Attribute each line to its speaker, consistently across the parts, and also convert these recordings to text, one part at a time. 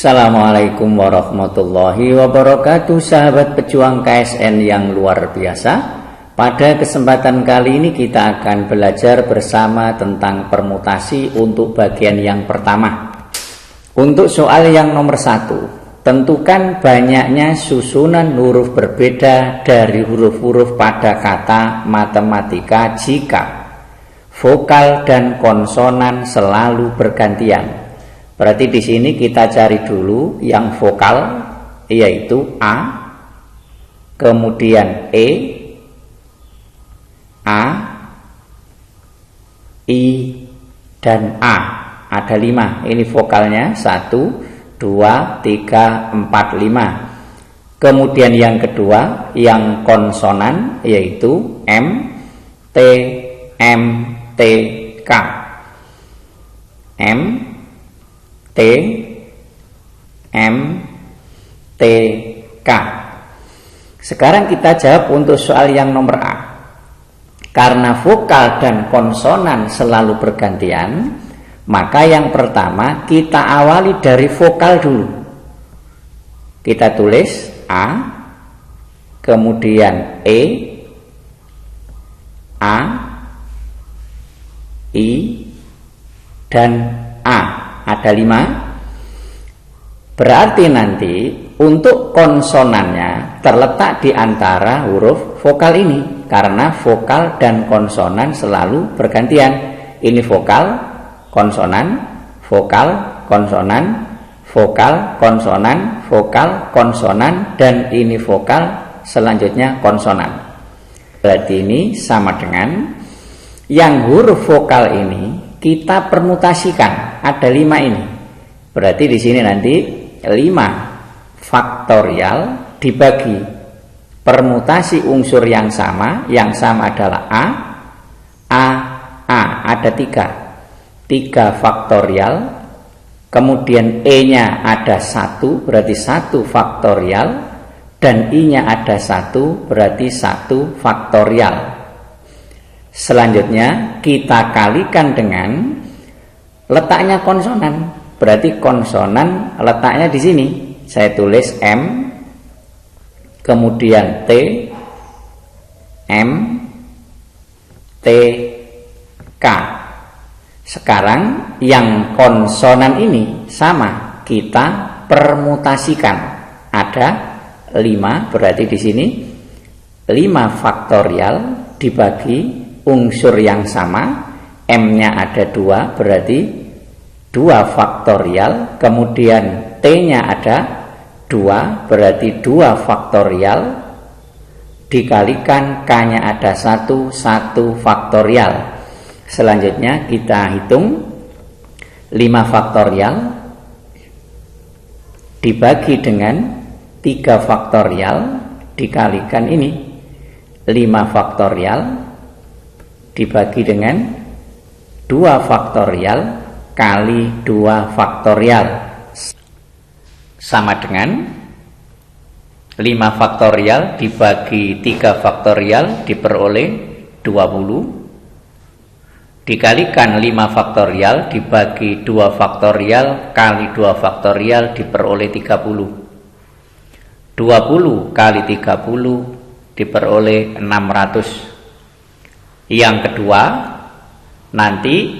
Speaker 1: Assalamualaikum warahmatullahi wabarakatuh, sahabat pejuang KSN yang luar biasa. Pada kesempatan kali ini kita akan belajar bersama tentang permutasi untuk bagian yang pertama. Untuk soal yang nomor 1, tentukan banyaknya susunan huruf berbeda dari huruf-huruf pada kata matematika jika vokal dan konsonan selalu bergantian. Berarti di sini kita cari dulu yang vokal, yaitu A, kemudian E, A, I, dan A. Ada 5. Ini vokalnya 1, 2, 3, 4, 5. Kemudian yang kedua, yang konsonan, yaitu M, T, M, T, K. M, T, M, T, K. Sekarang kita jawab untuk soal yang nomor A. Karena vokal dan konsonan selalu bergantian, maka yang pertama kita awali dari vokal dulu. Kita tulis A, kemudian E, A, I, dan A. Ada 5. Berarti nanti untuk konsonannya terletak di antara huruf vokal ini, karena vokal dan konsonan selalu bergantian. Ini vokal, konsonan, vokal, konsonan, vokal, konsonan, vokal, konsonan, dan ini vokal, selanjutnya konsonan. Berarti ini sama dengan yang huruf vokal ini kita permutasikan, ada 5 ini. Berarti di sini nanti 5 faktorial dibagi permutasi unsur yang sama adalah A, ada 3 faktorial, kemudian E-nya ada 1, berarti 1 faktorial, dan I-nya ada 1, berarti 1 faktorial. Selanjutnya kita kalikan dengan letaknya konsonan. Berarti konsonan letaknya di sini. Saya tulis M, kemudian T, M, T, K. Sekarang yang konsonan ini sama, kita permutasikan. Ada 5, berarti di sini 5 faktorial dibagi unsur yang sama, M-nya ada 2, berarti 2 faktorial, kemudian T-nya ada 2, berarti 2 faktorial, dikalikan K-nya ada 1 faktorial. Selanjutnya kita hitung 5 faktorial dibagi dengan 3 faktorial, dikalikan ini 5 faktorial dibagi dengan 2 faktorial kali 2 faktorial sama dengan 5 faktorial dibagi 3 faktorial diperoleh 20, dikalikan 5 faktorial dibagi 2 faktorial kali 2 faktorial diperoleh 30. 20 kali 30 diperoleh 600. Yang kedua nanti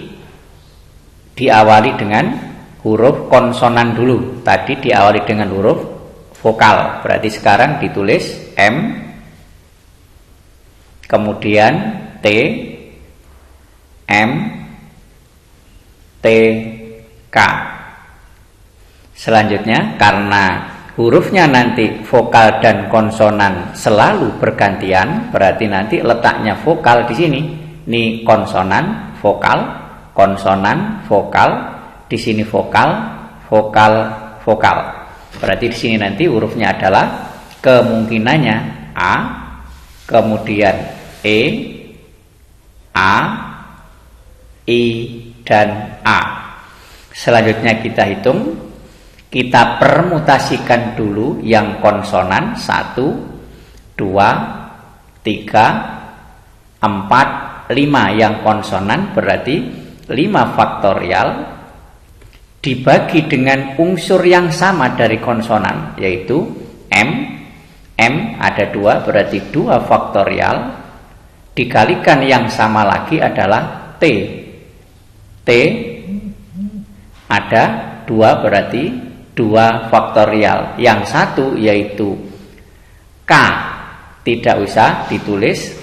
Speaker 1: diawali dengan huruf konsonan dulu. Tadi diawali dengan huruf vokal. Berarti sekarang ditulis M, kemudian T, M, T, K. Selanjutnya karena hurufnya nanti vokal dan konsonan selalu bergantian, berarti nanti letaknya vokal di sini. Ini konsonan, vokal, konsonan, vokal, di sini vokal, vokal, vokal. Berarti di sini nanti hurufnya adalah kemungkinannya A, kemudian E, A, I, dan A. Selanjutnya kita hitung. Kita permutasikan dulu yang konsonan 1, 2, 3, 4, 5 yang konsonan, berarti 5 faktorial dibagi dengan unsur yang sama dari konsonan, yaitu M. M ada 2, berarti 2 faktorial, dikalikan yang sama lagi adalah T. T ada 2, berarti 2 faktorial. Yang satu yaitu K, tidak usah ditulis,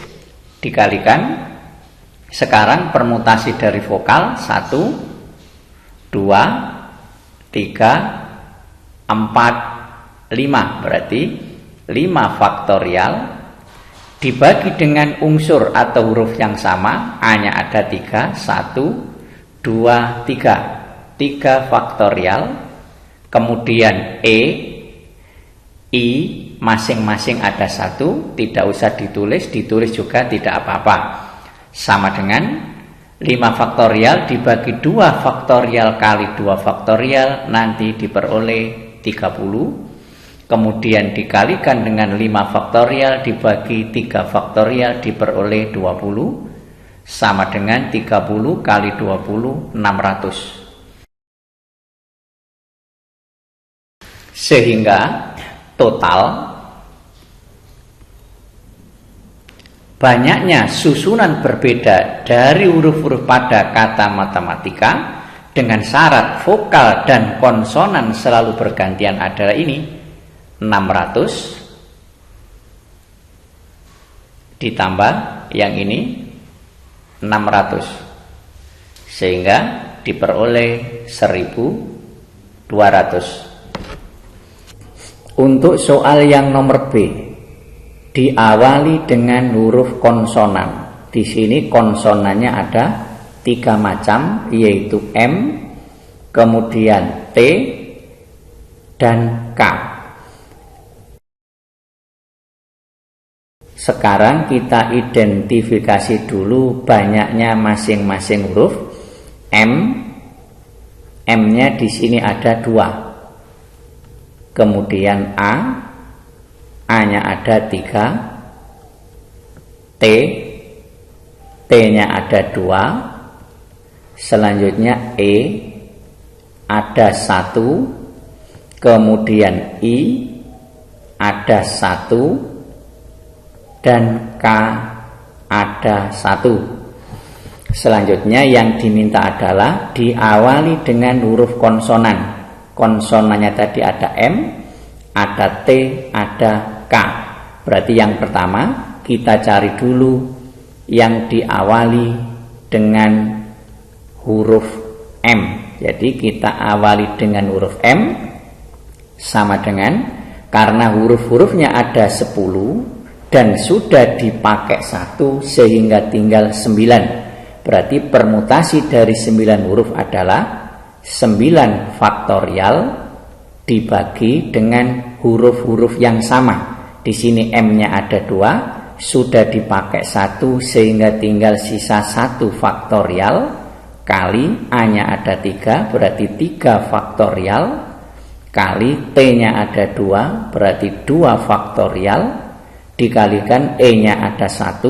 Speaker 1: dikalikan. Sekarang permutasi dari vokal 1, 2, 3, 4, 5, berarti 5 faktorial dibagi dengan unsur atau huruf yang sama. A-nya ada 3, 1, 2, 3, 3 faktorial. Kemudian E, I masing-masing ada 1, tidak usah ditulis, ditulis juga tidak apa-apa. Sama dengan 5 faktorial dibagi 2 faktorial kali 2 faktorial, nanti diperoleh 30. Kemudian dikalikan dengan 5 faktorial dibagi 3 faktorial diperoleh 20. Sama dengan 30 kali 20, 600. Sehingga total banyaknya susunan berbeda dari huruf-huruf pada kata matematika dengan syarat vokal dan konsonan selalu bergantian adalah ini, 600 ditambah yang ini 600, sehingga diperoleh 1200. Untuk soal yang nomor B, diawali dengan huruf konsonan. Di sini konsonannya ada 3 macam, yaitu M, kemudian T, dan K. Sekarang kita identifikasi dulu banyaknya masing-masing huruf. M-nya di sini ada 2. Kemudian A-nya ada 3, T-nya ada 2, selanjutnya E ada 1, kemudian I ada 1, dan K ada 1. Selanjutnya yang diminta adalah diawali dengan huruf konsonan. Konsonannya tadi ada M, ada T, ada K. Berarti yang pertama kita cari dulu yang diawali dengan huruf M. Jadi kita awali dengan huruf M, sama dengan, karena huruf-hurufnya ada 10 dan sudah dipakai 1 sehingga tinggal 9. Berarti permutasi dari 9 huruf adalah 9 faktorial dibagi dengan huruf-huruf yang sama. Di sini M-nya ada 2, sudah dipakai 1 sehingga tinggal sisa 1 faktorial kali A-nya ada 3, berarti 3 faktorial kali T-nya ada 2, berarti 2 faktorial dikalikan E-nya ada 1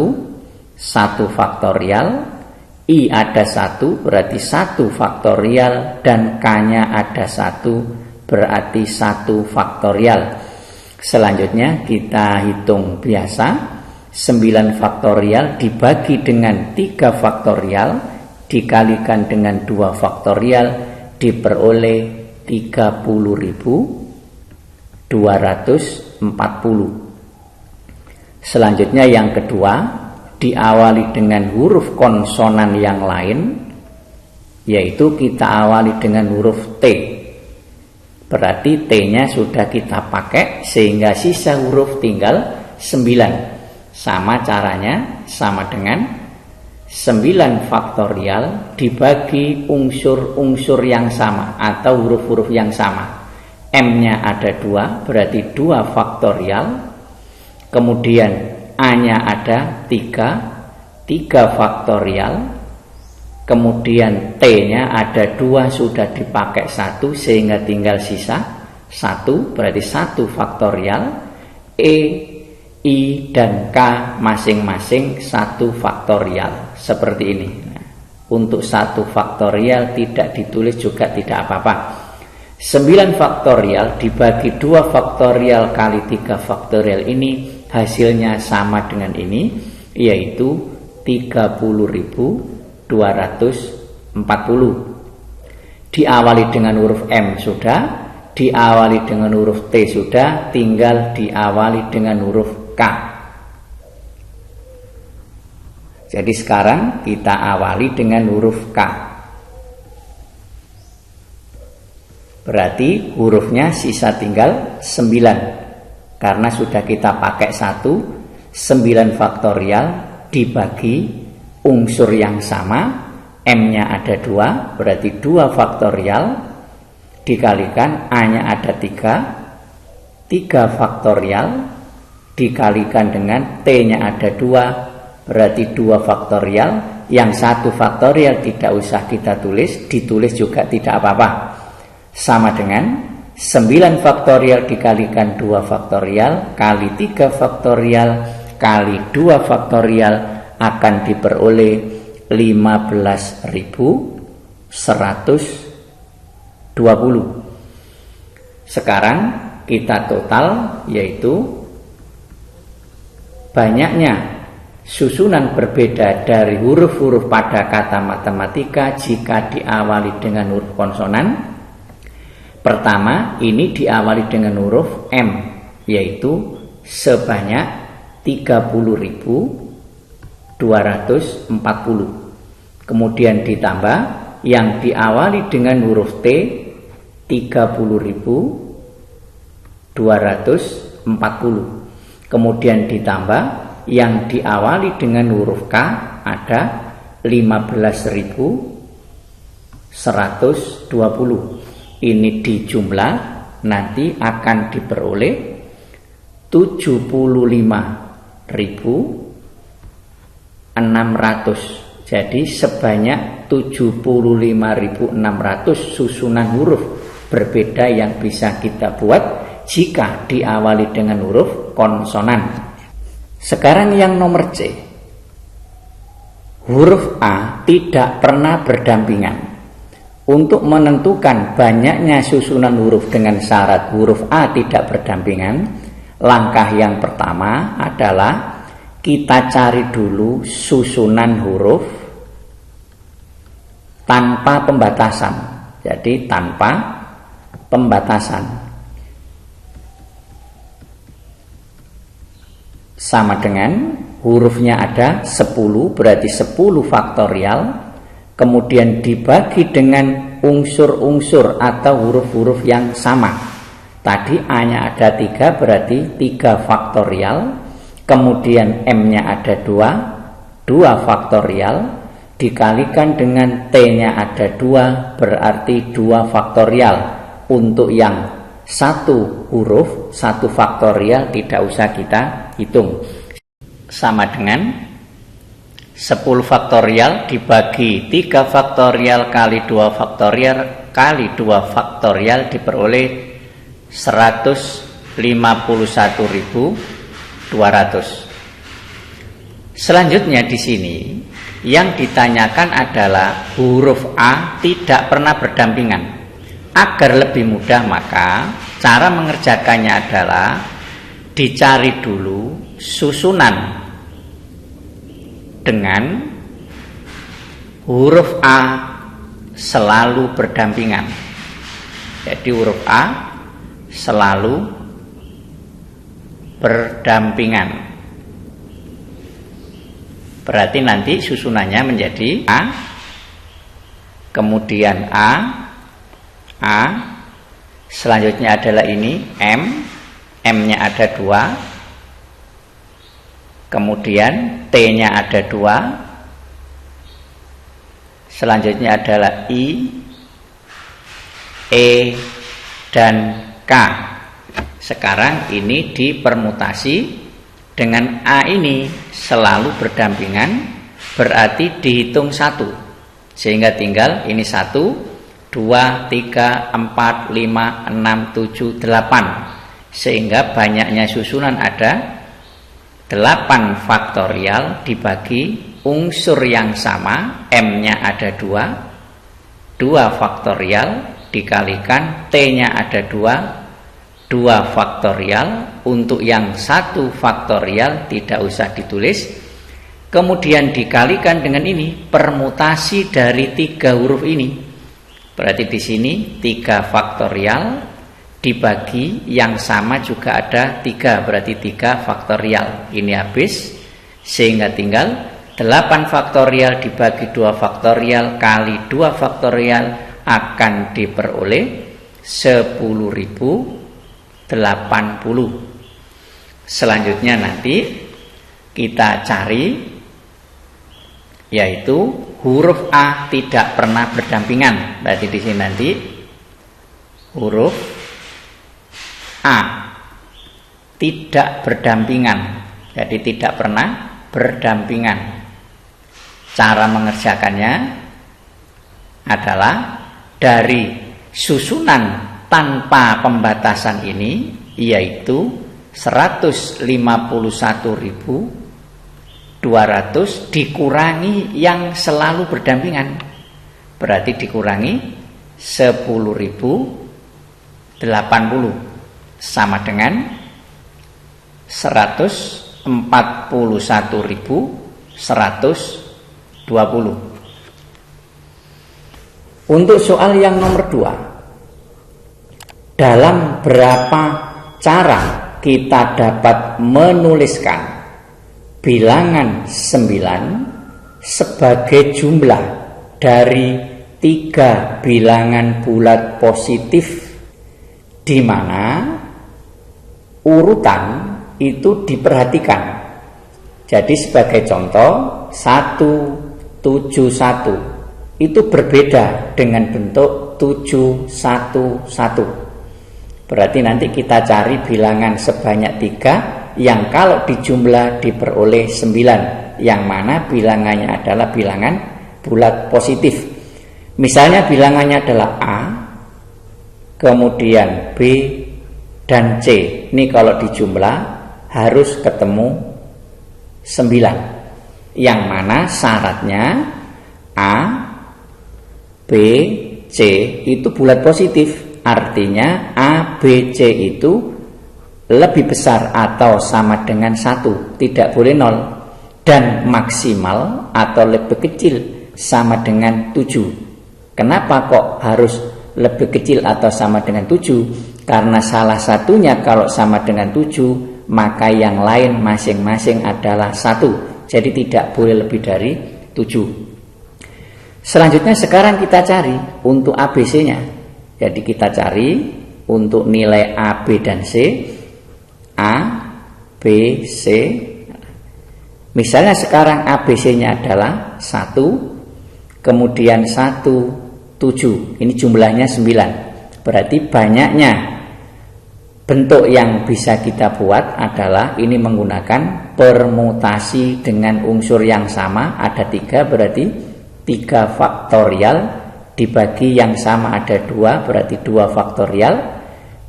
Speaker 1: faktorial, I ada 1 berarti 1 faktorial, dan K-nya ada 1 berarti 1 faktorial. Selanjutnya kita hitung biasa. 9 faktorial dibagi dengan 3 faktorial dikalikan dengan 2 faktorial diperoleh 30.240. Selanjutnya yang kedua, diawali dengan huruf konsonan yang lain, yaitu kita awali dengan huruf T. Berarti T-nya sudah kita pakai sehingga sisa huruf tinggal 9. Sama caranya, sama dengan 9 faktorial dibagi unsur-unsur yang sama atau huruf-huruf yang sama. M-nya ada 2 berarti 2 faktorial. Kemudian A-nya ada 3 faktorial. Kemudian T-nya ada 2 sudah dipakai 1 sehingga tinggal sisa 1 berarti 1 faktorial. E, I, dan K masing-masing 1 faktorial. Seperti ini. Untuk 1 faktorial tidak ditulis juga tidak apa-apa. 9 faktorial dibagi 2 faktorial kali 3 faktorial ini hasilnya sama dengan ini, yaitu 30.240. Diawali dengan huruf M sudah, diawali dengan huruf T sudah, tinggal diawali dengan huruf K. Jadi sekarang kita awali dengan huruf K. Berarti hurufnya sisa tinggal 9. Karena sudah kita pakai 1, 9 faktorial dibagi unsur yang sama, M-nya ada 2, berarti 2 faktorial dikalikan A-nya ada 3, 3 faktorial dikalikan dengan T-nya ada 2, berarti 2 faktorial. Yang 1 faktorial tidak usah kita tulis, ditulis juga tidak apa-apa. Sama dengan 9 faktorial dikalikan 2 faktorial kali 3 faktorial kali 2 faktorial akan diperoleh 15.120. Sekarang kita total, yaitu banyaknya susunan berbeda dari huruf-huruf pada kata matematika jika diawali dengan huruf konsonan. Pertama, ini diawali dengan huruf M, yaitu sebanyak 30.240. Kemudian ditambah yang diawali dengan huruf T 30.240. Kemudian ditambah yang diawali dengan huruf K ada 15.120. Ini dijumlah nanti akan diperoleh 75.600. Jadi sebanyak 75.600 susunan huruf berbeda yang bisa kita buat jika diawali dengan huruf konsonan. Sekarang yang nomor C. Huruf A tidak pernah berdampingan. Untuk menentukan banyaknya susunan huruf dengan syarat huruf A tidak berdampingan, langkah yang pertama adalah kita cari dulu susunan huruf tanpa pembatasan. Jadi tanpa pembatasan. Sama dengan hurufnya ada 10, berarti 10 faktorial. Kemudian dibagi dengan unsur-unsur atau huruf-huruf yang sama. Tadi A-nya ada 3, berarti 3 faktorial. Kemudian M-nya ada 2, 2 faktorial. Dikalikan dengan T-nya ada 2, berarti 2 faktorial. Untuk yang 1 huruf, 1 faktorial tidak usah kita hitung. Sama dengan 10 faktorial dibagi 3 faktorial kali 2 faktorial kali 2 faktorial diperoleh 151.200. Selanjutnya di sini yang ditanyakan adalah huruf A tidak pernah berdampingan. Agar lebih mudah maka cara mengerjakannya adalah dicari dulu susunan dengan huruf A selalu berdampingan. Jadi huruf A selalu berdampingan. Berarti nanti susunannya menjadi A, kemudian A, selanjutnya adalah ini M, M-nya ada 2, kemudian T-nya ada 2, selanjutnya adalah I, E, dan K. Sekarang ini dipermutasi dengan A ini selalu berdampingan, berarti dihitung 1. Sehingga tinggal ini 1, 2, 3, 4, 5, 6, 7, 8. Sehingga banyaknya susunan ada 8 faktorial dibagi unsur yang sama, M-nya ada 2 faktorial dikalikan T-nya ada 2 faktorial. Untuk yang 1 faktorial tidak usah ditulis, kemudian dikalikan dengan ini, permutasi dari 3 huruf ini. Berarti di sini 3 faktorial dibagi yang sama juga ada 3, berarti 3 faktorial. Ini habis, sehingga tinggal 8 faktorial dibagi 2 faktorial kali 2 faktorial akan diperoleh 10.080. Selanjutnya nanti kita cari, yaitu huruf A tidak pernah berdampingan. Berarti di sini nanti huruf A tidak berdampingan, jadi tidak pernah berdampingan. Cara mengerjakannya adalah dari susunan tanpa pembatasan ini, yaitu 151.200 dikurangi yang selalu berdampingan. Berarti dikurangi 10.080 sama dengan 141.120. Untuk soal yang nomor 2, dalam berapa cara kita dapat menuliskan bilangan 9 sebagai jumlah dari 3 bilangan bulat positif, di mana urutan itu diperhatikan. Jadi sebagai contoh 171 itu berbeda dengan bentuk 711. Berarti nanti kita cari bilangan sebanyak 3 yang kalau dijumlah diperoleh 9, yang mana bilangannya adalah bilangan bulat positif. Misalnya bilangannya adalah A, kemudian B dan C. Ini kalau dijumlah harus ketemu 9, yang mana syaratnya A, B, C itu bulat positif. Artinya A, B, C itu lebih besar atau sama dengan 1, tidak boleh 0. Dan maksimal atau lebih kecil sama dengan 7. Kenapa kok harus lebih kecil atau sama dengan 7? Karena salah satunya kalau sama dengan 7, maka yang lain masing-masing adalah 1. Jadi tidak boleh lebih dari 7. Selanjutnya sekarang kita cari untuk ABC-nya. Jadi kita cari untuk nilai A, B, dan C. A, B, C. Misalnya sekarang ABC-nya adalah 1, kemudian 1, 7. Ini jumlahnya 9. Berarti banyaknya bentuk yang bisa kita buat adalah ini menggunakan permutasi dengan unsur yang sama. Ada 3, berarti 3 faktorial dibagi yang sama ada 2, berarti 2 faktorial.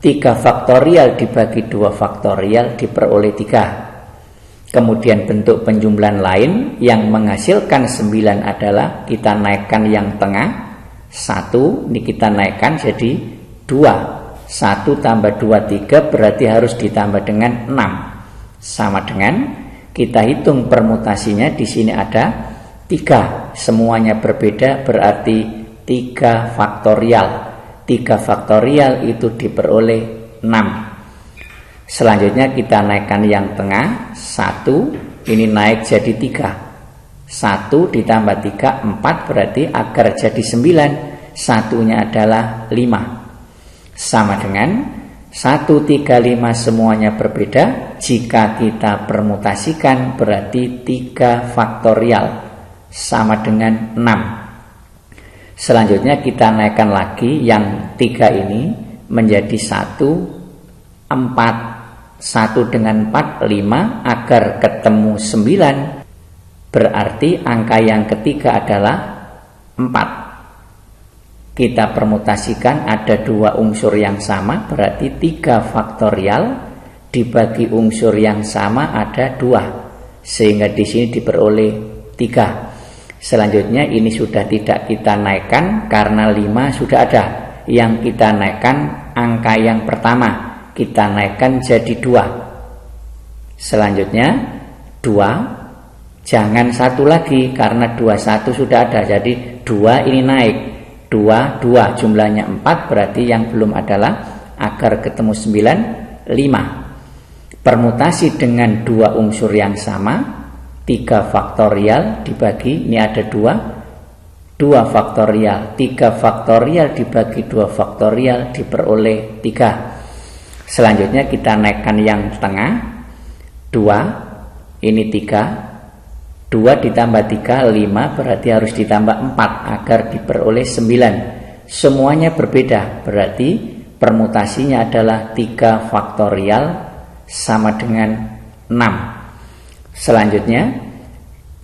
Speaker 1: 3 faktorial dibagi 2 faktorial diperoleh 3. Kemudian bentuk penjumlahan lain yang menghasilkan 9 adalah kita naikkan yang tengah 1, ini kita naikkan jadi 2. 1 tambah 2, 3, berarti harus ditambah dengan 6. Sama dengan kita hitung permutasinya, di sini ada 3, semuanya berbeda, berarti 3 faktorial. 3 faktorial itu diperoleh 6. Selanjutnya kita naikkan yang tengah 1, ini naik jadi 3. 1 ditambah 3, 4, berarti agar jadi 9, satunya adalah 5. Sama dengan 1, 3, 5 semuanya berbeda. Jika kita permutasikan berarti 3 faktorial sama dengan 6. Selanjutnya kita naikkan lagi yang 3 ini menjadi 1, 4. 1 dengan 4, 5, agar ketemu 9. Berarti angka yang ketiga adalah 4. Kita permutasikan ada 2 unsur yang sama, berarti 3 faktorial dibagi unsur yang sama ada 2. Sehingga di sini diperoleh 3. Selanjutnya ini sudah tidak kita naikkan karena 5 sudah ada. Yang kita naikkan angka yang pertama, kita naikkan jadi 2. Selanjutnya 2, jangan 1 lagi karena 21 sudah ada. Jadi 2 ini naik, 2 jumlahnya 4, berarti yang belum adalah akar ketemu 9, 5. Permutasi dengan 2 unsur yang sama, 3 faktorial dibagi, ini ada 2 faktorial, 3 faktorial dibagi 2 faktorial diperoleh 3. Selanjutnya kita naikkan yang tengah, 2, ini 3, 2 ditambah 3, 5, berarti harus ditambah 4 agar diperoleh 9. Semuanya berbeda, berarti permutasinya adalah 3 faktorial sama dengan 6. Selanjutnya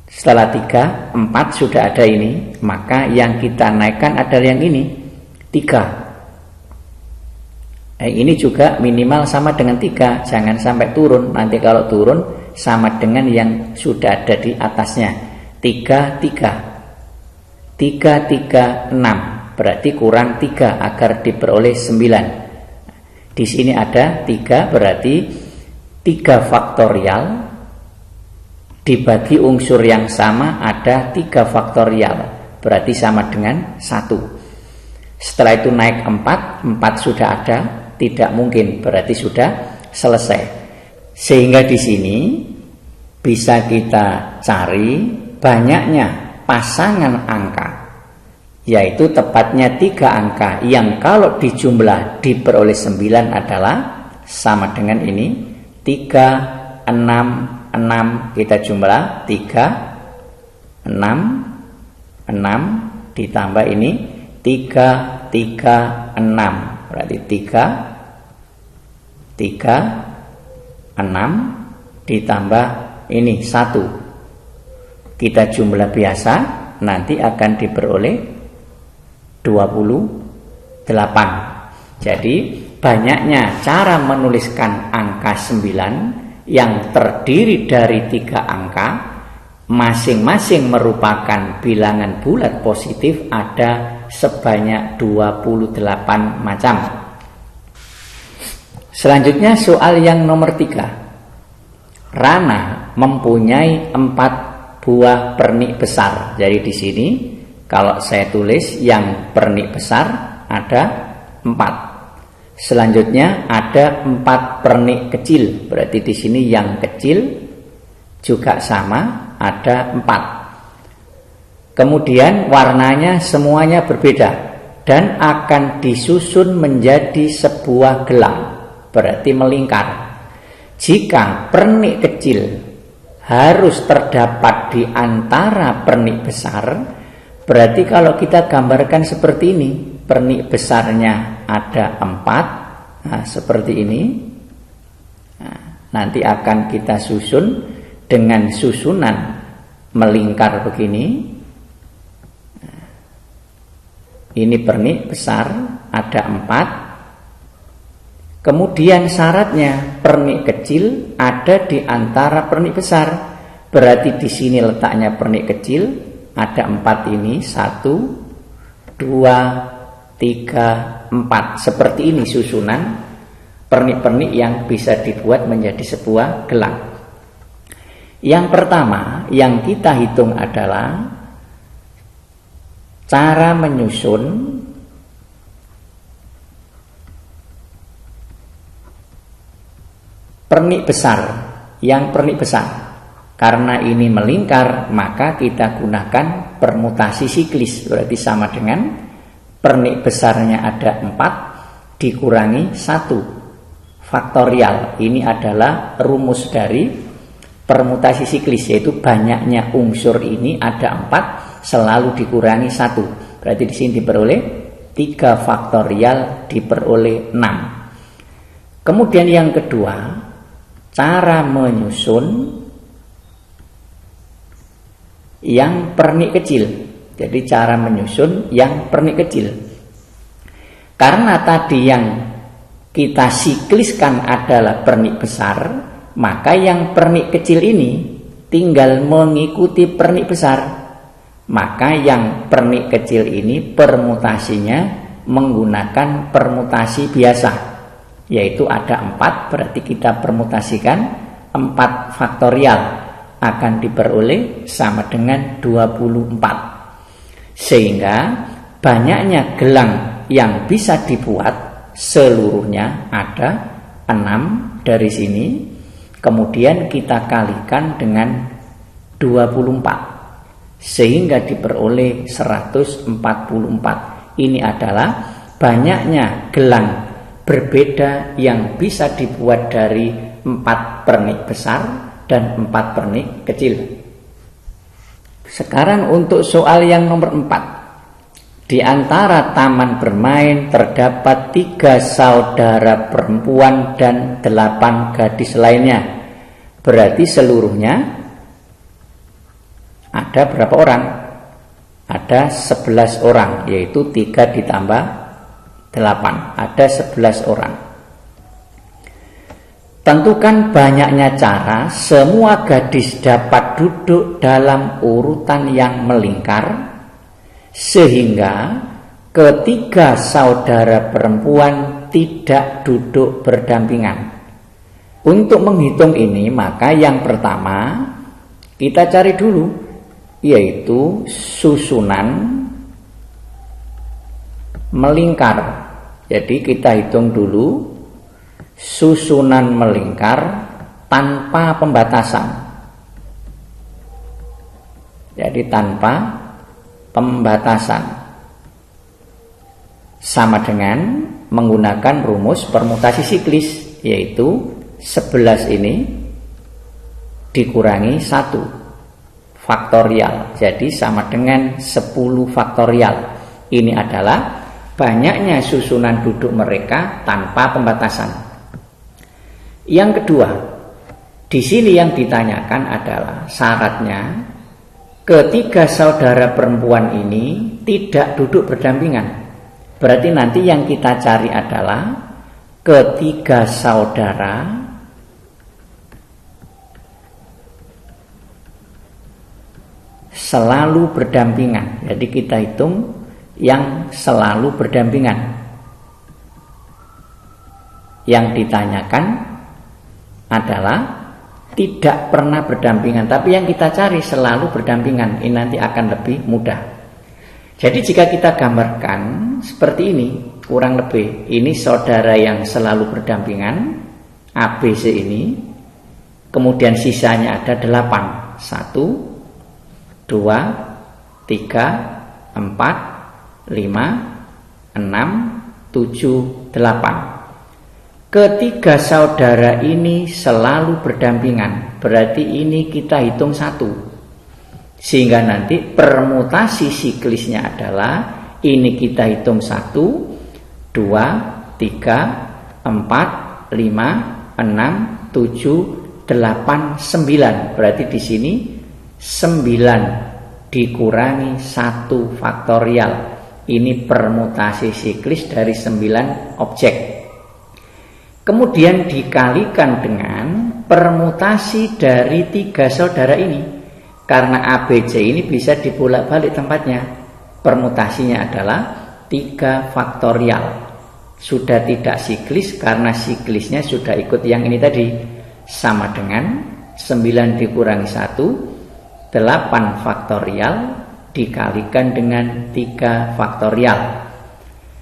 Speaker 1: setelah 3, 4 sudah ada ini, maka yang kita naikkan adalah yang ini, 3. Ini juga minimal sama dengan 3, jangan sampai turun. Nanti kalau turun sama dengan yang sudah ada di atasnya. 3, 3, 6, berarti kurang 3 agar diperoleh 9. Di sini ada 3, berarti 3 faktorial dibagi unsur yang sama ada 3 faktorial, berarti sama dengan 1. Setelah itu naik 4 sudah ada, tidak mungkin, berarti sudah selesai. Sehingga di sini bisa kita cari banyaknya pasangan angka, yaitu tepatnya 3 angka yang kalau dijumlah diperoleh 9 adalah sama dengan ini, 3, 6, 6, kita jumlah 3, 6 ditambah ini 3, 6, berarti 3, 6 ditambah ini 1, kita jumlah biasa, nanti akan diperoleh 28. Jadi banyaknya cara menuliskan angka 9 yang terdiri dari 3 angka, masing-masing merupakan bilangan bulat positif, ada sebanyak 28 macam. Selanjutnya soal yang nomor 3. Rana mempunyai 4 buah pernik besar. Jadi di sini kalau saya tulis yang pernik besar ada 4. Selanjutnya ada 4 pernik kecil, berarti di sini yang kecil juga sama, ada 4. Kemudian warnanya semuanya berbeda dan akan disusun menjadi sebuah gelang, berarti melingkar. Jika pernik kecil harus terdapat di antara pernik besar, berarti kalau kita gambarkan seperti ini, pernik besarnya ada 4, nah, seperti ini. Nah, nanti akan kita susun dengan susunan melingkar begini. Nah, ini pernik besar ada 4. Kemudian syaratnya pernik kecil ada di antara pernik besar. Berarti di sini letaknya pernik kecil ada 4 ini, 1, 2, 3, 4. Seperti ini susunan pernik-pernik yang bisa dibuat menjadi sebuah gelang. Yang pertama yang kita hitung adalah cara menyusun pernik besar. Yang pernik besar, karena ini melingkar, maka kita gunakan permutasi siklis, berarti sama dengan pernik besarnya ada 4 dikurangi 1 faktorial. Ini adalah rumus dari permutasi siklis, yaitu banyaknya unsur ini ada 4 selalu dikurangi 1. Berarti di sini diperoleh 3 faktorial diperoleh 6. Kemudian yang kedua, cara menyusun yang pernik kecil. Jadi cara menyusun yang pernik kecil. Karena tadi yang kita sikliskan adalah pernik besar, maka yang pernik kecil ini tinggal mengikuti pernik besar. Maka yang pernik kecil ini permutasinya menggunakan permutasi biasa, yaitu ada 4, berarti kita permutasikan 4 faktorial akan diperoleh sama dengan 24. Sehingga banyaknya gelang yang bisa dibuat seluruhnya ada 6 dari sini. Kemudian kita kalikan dengan 24 sehingga diperoleh 144. Ini adalah banyaknya gelang berbeda yang bisa dibuat dari 4 pernik besar dan 4 pernik kecil. Sekarang untuk soal yang nomor 4. Di antara taman bermain terdapat 3 saudara perempuan dan 8 gadis lainnya. Berarti seluruhnya ada berapa orang? Ada 11 orang, yaitu 3 ditambah 8. Ada 11 orang. Tentukan banyaknya cara semua gadis dapat duduk dalam urutan yang melingkar sehingga ketiga saudara perempuan tidak duduk berdampingan. Untuk menghitung ini, maka yang pertama kita cari dulu, yaitu susunan melingkar. Jadi kita hitung dulu susunan melingkar tanpa pembatasan. Jadi tanpa pembatasan sama dengan menggunakan rumus permutasi siklis, yaitu 11 ini dikurangi 1 faktorial, jadi sama dengan 10 faktorial. Ini adalah banyaknya susunan duduk mereka tanpa pembatasan. Yang kedua, di sini yang ditanyakan adalah syaratnya ketiga saudara perempuan ini tidak duduk berdampingan. Berarti nanti yang kita cari adalah ketiga saudara selalu berdampingan. Jadi kita hitung yang selalu berdampingan. Yang ditanyakan adalah tidak pernah berdampingan, tapi yang kita cari selalu berdampingan. Ini nanti akan lebih mudah. Jadi jika kita gambarkan seperti ini, kurang lebih ini saudara yang selalu berdampingan ABC ini, kemudian sisanya ada 8. 1, 2, 3, 4, 5, 6, 7, 8. Ketiga saudara ini selalu berdampingan, berarti ini kita hitung 1. Sehingga nanti permutasi siklisnya adalah ini kita hitung 1, 2, 3, 4, 5, 6, 7, 8, 9. Berarti di sini 9 dikurangi 1 faktorial. Ini permutasi siklis dari 9 objek. Kemudian dikalikan dengan permutasi dari 3 saudara ini. Karena ABC ini bisa dibolak-balik tempatnya. Permutasinya adalah 3 faktorial. Sudah tidak siklis karena siklisnya sudah ikut yang ini tadi. Sama dengan 9 dikurangi 1, 8 faktorial dikalikan dengan 3 faktorial.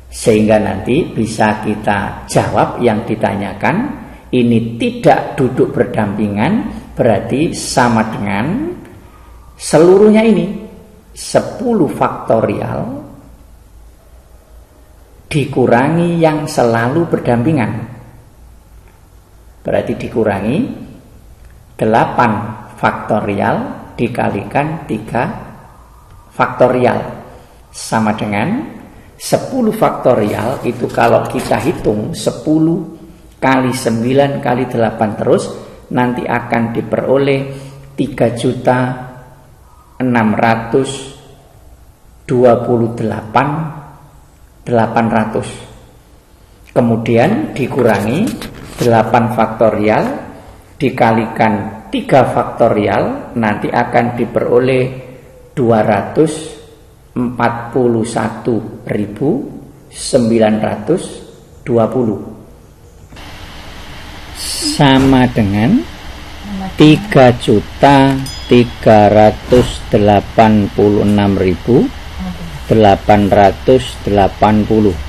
Speaker 1: Sehingga nanti bisa kita jawab yang ditanyakan. Ini tidak duduk berdampingan, berarti sama dengan seluruhnya ini 10 faktorial dikurangi yang selalu berdampingan. Berarti dikurangi 8 faktorial dikalikan 3 faktorial sama dengan 10 faktorial. Itu kalau kita hitung 10 kali 9 kali 8 terus, nanti akan diperoleh 3.628.800. Kemudian dikurangi 8 faktorial dikalikan 3 faktorial nanti akan diperoleh 241.920 sama dengan 3.386.880.